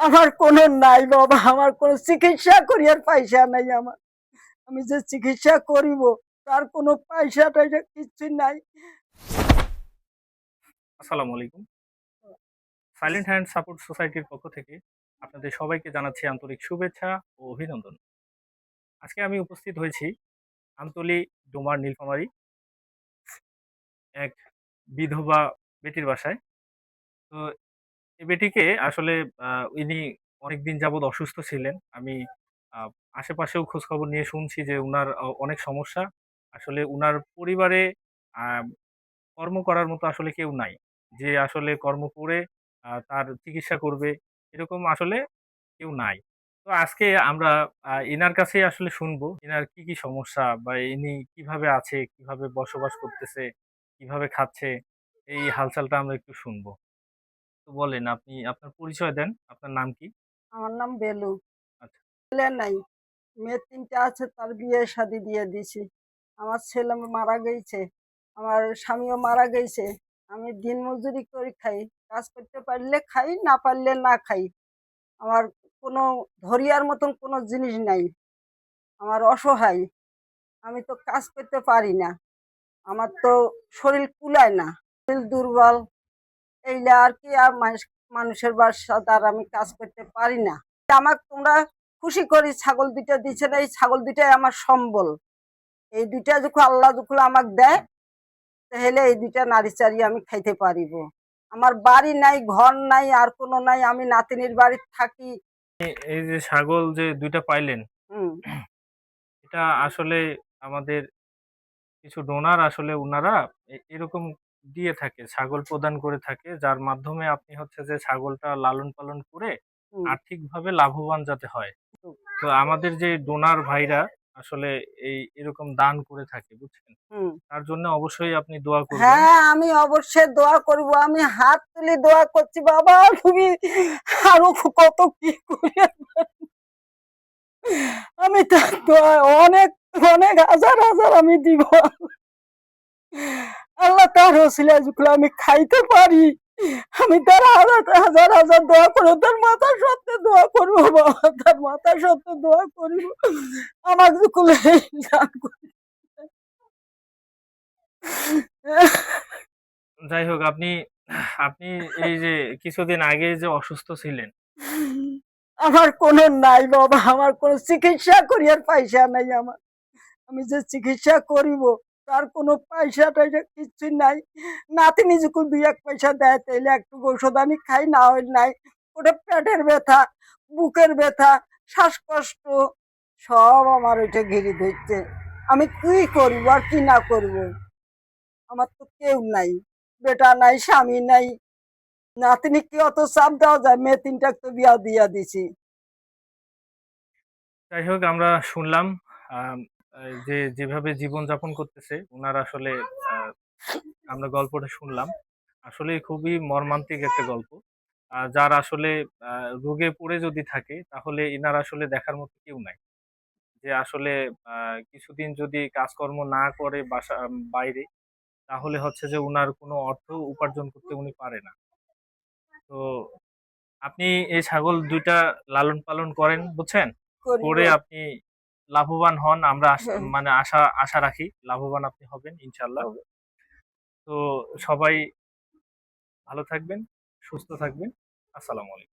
আমার কোনো নাই বাবা, আমার কোনো চিকিৎসা করিয়ার পয়সা নাই আমার। আমি যে চিকিৎসা করিব তার কোনো পয়সা টয়সা কিচ্ছু নাই। আসসালামু আলাইকুম। সাইলেন্ট হ্যান্ড সাপোর্ট সোসাইটির পক্ষ থেকে আপনাদের সবাইকে জানাচ্ছি আন্তরিক শুভেচ্ছা ও অভিনন্দন। আজকে আমি উপস্থিত হয়েছি আমতলী ডোমার নীলফামারী এক বিধবা বেটির বাসায়। তো এই বেটিকে আসলে ইনি অনেকদিন যাবৎ অসুস্থ ছিলেন। আমি আ আশেপাশেও খোঁজখবর নিয়ে শুনছি যে উনার অনেক সমস্যা। আসলে উনার পরিবারে আ কর্ম করার মতো আসলে কেউ নাই। যে আসলে কর্ম করে তার চিকিৎসা করবে, এরকম আসলে কেউ নাই। তো আজকে আমরা ইনার কাছেই আসলে শুনবো, ইনার কি সমস্যা বা ইনি কিভাবে আছে, কিভাবে বসবাস করতেছে, কিভাবে খাচ্ছে, এই হালচালটা আমরা একটু শুনবো। তো বলেন আপনি আপনার পরিচয় দেন। আপনার নাম কি? আমার নাম বেলু। আচ্ছা, ছেলে নাই, মেয়ে ৩টা আছে, তার বিয়ে শাদী দিয়ে দিছি। আমার ছেলে মারা গেছে, আমার স্বামীও মারা গেছে। আমি দিন মজুরি করে খাই, কাজ করতে পারলে খাই, না পারলে না খাই। আমার কোনো ধরিয়ার মতন কোনো জিনিস নাই। আমার অসহায়, আমি তো কাজ করতে পারি না। আমার তো শরীর কুলায় না, শরীর দুর্বল। এইলা আর কি, আর মানুষের বাসা আর আমি কাজ করতে পারি না। আমাকে তোমরা খুশি করি, ছাগল দুইটা দিচ্ছে না, এই ছাগল দুইটাই আমার সম্বল। এই দুইটা যখন আল্লাহ যখন আমাকে দেয়, তাহলে এই দুইটা নারী চারি আমি খাইতে পারিব। আমার বাড়ি নাই, ঘর নাই, আর কোনো নাই, আমি নাতিনির বাড়ি থাকি। এই যে ছাগল যে ২ টা পাইলেন, হুম। এটা আসলে আমাদের কিছু ডোনার আসলে উনারা এরকম দিয়ে থাকে, ছাগল প্রদান করে থাকে, যার মাধ্যমে আপনি হচ্ছে যে ছাগলটা লালন পালন করে হুম। আর্থিকভাবে লাভবান যাতে হয়। তো আমাদের যে ডোনার ভাইরা আসলে এরকম দান করে থাকে, বুঝছেন? হুম। তার জন্য অবশ্যই আপনি দোয়া করবেন। হ্যাঁ, আমি অবশ্যই দোয়া করব। আমি হাত তুলে দোয়া করছি, বাবা তুমি আরো কত কি করে। আমি তার দোয়া অনেক অনেক হাজার হাজার আমি দিব। আল্লাহ তার ওসিলায় যখন আমি খাইতে পারি, আমি তার হাজার হাজার হাজার দোয়া করবো, তার মাথার সত্ত্বে দোয়া করবো বাবা, তার মাথার সত্ত্বে দোয়া করবো। আমাকে যখন এই দান করে। যাই হোক, আপনি আপনি এই যে কিছুদিন আগে যে অসুস্থ ছিলেন, আমার কোনো নাই বাবা, আমার কোনো চিকিৎসা করিয়ার পয়সা নাই আমার। আমি যে চিকিৎসা করিব তার কোনো পয়সা টয়সা কিচ্ছু নাই। নাতিনি যখন ২-১ পয়সা দেয় তাইলে একটু ঔষধ আনি খাই, না হয় নাই। ওটা পেটের ব্যথা, বুকের ব্যথা, শ্বাসকষ্ট সব আমার ওইটা ঘিরে ধরছে। আমি কি করবো আর কি না করবো? আমার তো কেউ নাই, বেটা নাই, স্বামী নাই। নাতিনি কি অত চাপ দেওয়া যায়? মেয়ে ৩টাকে তো বিয়া দিয়া দিছি। যাই হোক আমরা শুনলাম আম যে যেভাবে জীবনযাপন করতেছে উনার আসলে আ আমরা গল্পটা শুনলাম। আসলেই খুবই মর্মান্তিক একটা গল্প। যার আসলে আ রোগে পড়ে যদি থাকে তাহলে ইনার আসলে দেখার মতো কেউ নাই। যে আসলে আ কিছুদিন যদি কাজকর্ম না করে বাইরে, তাহলে হচ্ছে যে উনার কোনো অর্থ উপার্জন করতে উনি পারে না। তো আপনি এই ছাগল ২ টা লালন পালন করেন, বুঝছেন? করিব। করে আপনি লাভবান হন। আমরা মানে আশা রাখি লাভবান আপনি হবেন ইনশাআল্লাহ। তো সবাই ভালো থাকবেন, সুস্থ থাকবেন। আসসালামু আলাইকুম।